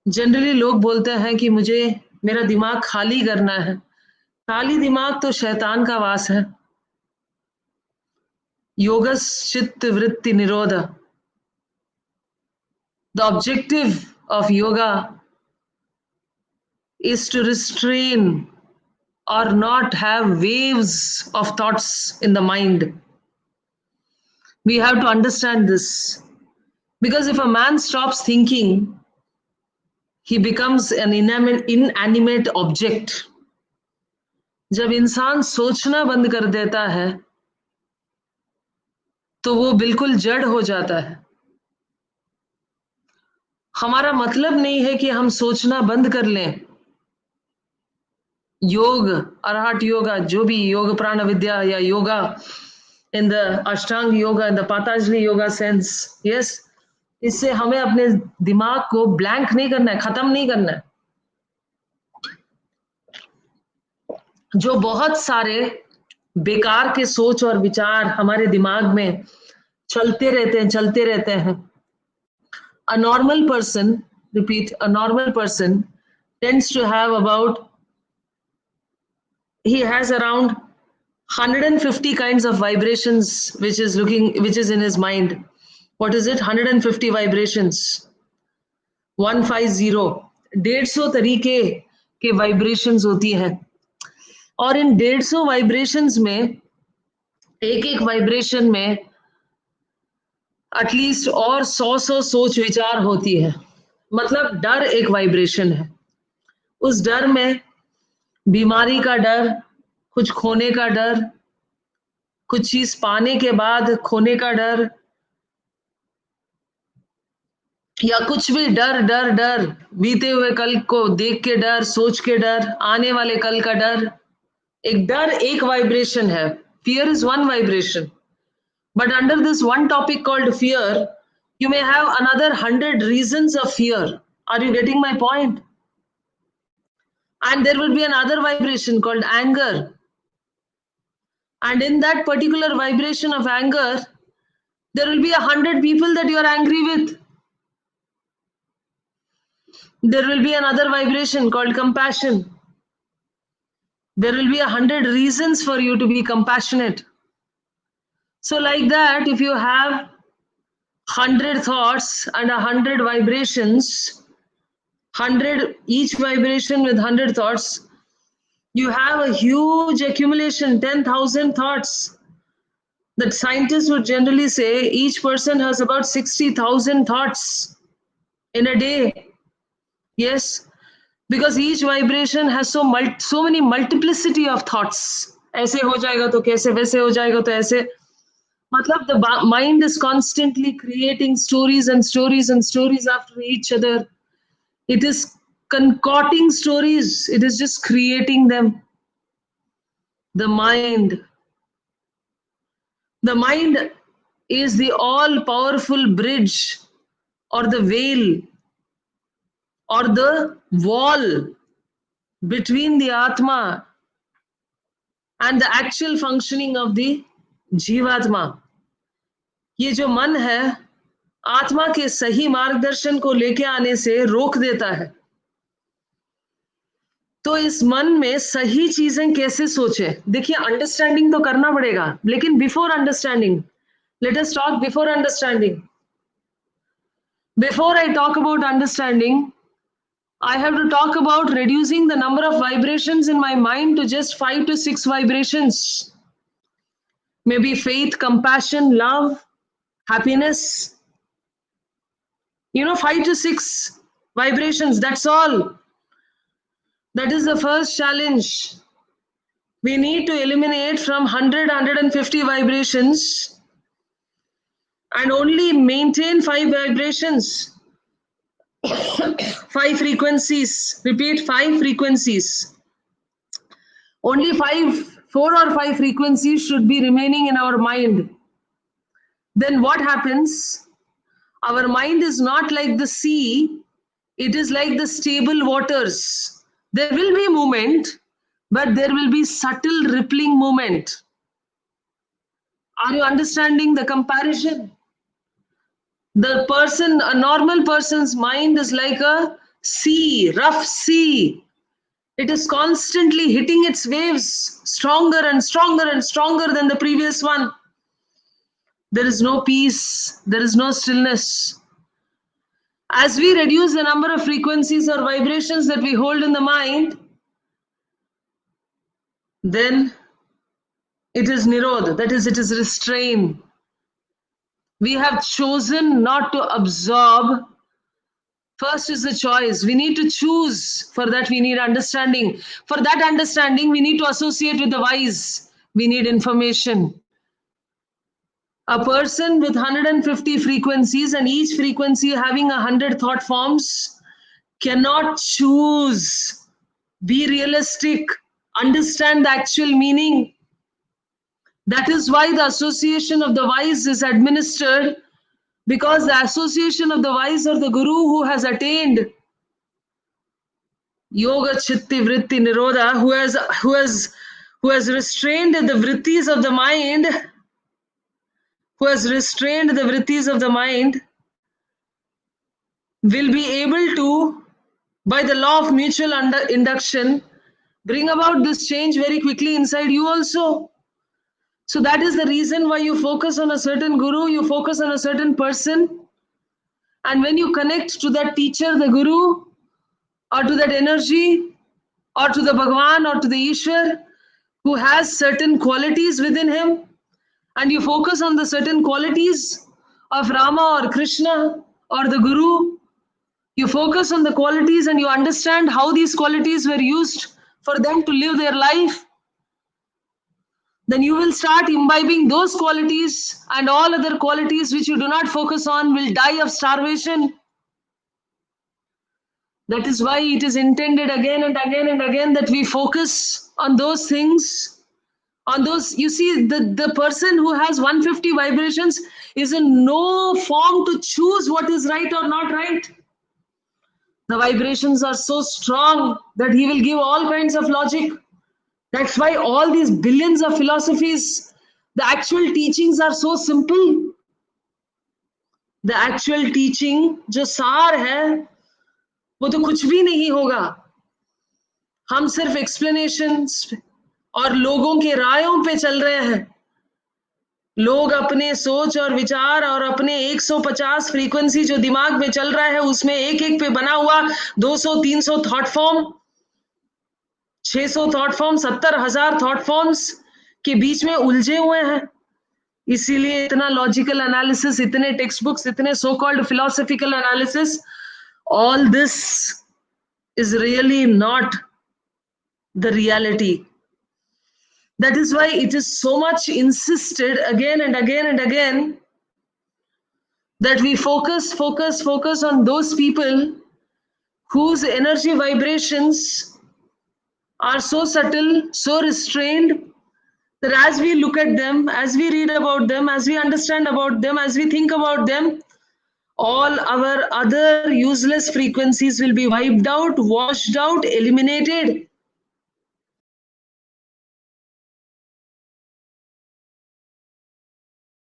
Generally लोग बोलते हैं कि मुझे मेरा दिमाग खाली करना है। खाली दिमाग तो शैतान का वास है। योगश्चित्त वृत्ति निरोध। The objective of yoga is to restrain or not have waves of thoughts in the mind. We have to understand this. Because if a man stops thinking, he becomes an inanimate object. जब इंसान सोचना बंद कर देता है तो वो बिल्कुल जड़ हो जाता है। हमारा मतलब नहीं है कि हम सोचना बंद कर लें। योग, अरहट योगा, जो भी योग प्राण विद्या या yoga in the Ashtanga yoga, in the Patanjali yoga sense, yes, इससे हमें अपने दिमाग को ब्लैंक नहीं करना है, खत्म नहीं करना है। जो बहुत सारे बेकार के सोच और विचार हमारे दिमाग में चलते रहते हैं। A normal person, repeat, a normal person tends to have about, he has around 150 kinds of vibrations which is in his mind. What is it? 150 vibrations. 150, 150 तरीके के वाइब्रेशंस होती हैं। और इन 150 वाइब्रेशंस में एक एक वाइब्रेशन में एटलीस्ट और 100 सोच विचार होती है। मतलब डर एक वाइब्रेशन है। उस डर में बीमारी का डर, कुछ खोने का डर, कुछ चीज पाने के बाद खोने का डर, या कुछ भी डर डर डर, बीते हुए कल को देख के डर, सोच के डर, आने वाले कल का डर। एक डर एक वाइब्रेशन है। Fear is one vibration. But under this one topic called fear, you may have another 100 reasons of fear. Are you getting my point? And there will be another vibration called anger. And in that particular vibration of anger, there will be 100 people that you are angry with. There will be another vibration called compassion. There will be 100 reasons for you to be compassionate. So like that, if you have 100 thoughts and 100 vibrations, 100 each vibration with 100 thoughts, you have a huge accumulation, 10,000 thoughts. That scientists would generally say each person has about 60,000 thoughts in a day. Yes, because each vibration has so many multiplicity of thoughts. ऐसे हो जाएगा तो कैसे, वैसे हो जाएगा तो ऐसे। मतलब the mind is constantly creating stories and stories and stories after each other. It is concocting stories. It is just creating them. The mind is the all-powerful bridge or the veil or the wall between the Atma and the actual functioning of the Jivatma. ये जो मन है, आत्मा के सही मार्गदर्शन को लेके आने से रोक देता है। तो इस मन में सही चीजें कैसे सोचे? देखिए, अंडरस्टैंडिंग तो करना पड़ेगा, लेकिन before understanding, let us talk before understanding. Before I talk about understanding, I have to talk about reducing the number of vibrations in my mind to just 5 to 6 vibrations. Maybe faith, compassion, love, happiness. 5 to 6 vibrations, that's all. That is the first challenge. We need to eliminate from 100, 150 vibrations and only maintain 5 vibrations. 5 frequencies. Repeat, 5 frequencies. Only 4 or 5 frequencies should be remaining in our mind. Then what happens? Our mind is not like the sea, it is like the stable waters. There will be movement, but there will be subtle rippling movement. Are you understanding the comparison? A normal person's mind is like a sea, rough sea. It is constantly hitting its waves stronger and stronger and stronger than the previous one. There is no peace, there is no stillness. As we reduce the number of frequencies or vibrations that we hold in the mind, then it is nirodha, that is, it is restrained. We have chosen not to absorb. First is the choice. We need to choose. For that, we need understanding. For that understanding, we need to associate with the wise. We need information. A person with 150 frequencies and each frequency having 100 thought forms cannot choose. Be realistic. Understand the actual meaning. That is why the association of the wise is administered, because the association of the wise or the guru who has attained yoga chitti vritti nirodha, who has restrained the vrittis of the mind, will be able to, by the law of mutual induction, bring about this change very quickly inside you also. So that is the reason why you focus on a certain guru, you focus on a certain person. And when you connect to that teacher, the guru, or to that energy, or to the Bhagwan, or to the Ishwar, who has certain qualities within him, and you focus on the certain qualities of Rama or Krishna or the Guru, you focus on the qualities and you understand how these qualities were used for them to live their life, then you will start imbibing those qualities, and all other qualities which you do not focus on will die of starvation. That is why it is intended again and again and again that we focus on those things, on those. You see, the person who has 150 vibrations is in no form to choose what is right or not right. The vibrations are so strong that he will give all kinds of logic. That's why all these billions of philosophies, the actual teachings are so simple. The actual teaching जो सार है वो तो कुछ भी नहीं होगा. हम सिर्फ एक्सप्लेनेशंस और लोगों के रायों पे चल रहे हैं. लोग अपने सोच और विचार और अपने 150 फ्रीक्वेंसी जो दिमाग में चल रहा है उसमें एक एक पे बना हुआ 200-300 thought form, 600 thought form, 70,000 thought forms के बीच में उलझे हुए हैं. इसीलिए इतना लॉजिकल एनालिसिस, इतने टेक्स्ट बुक्स, इतने so called philosophical analysis, all this is really not the reality. That is why it is so much insisted again and again and again that we focus on those people whose energy vibrations are so subtle, so restrained, that as we look at them, as we read about them, as we understand about them, as we think about them, all our other useless frequencies will be wiped out, washed out, eliminated.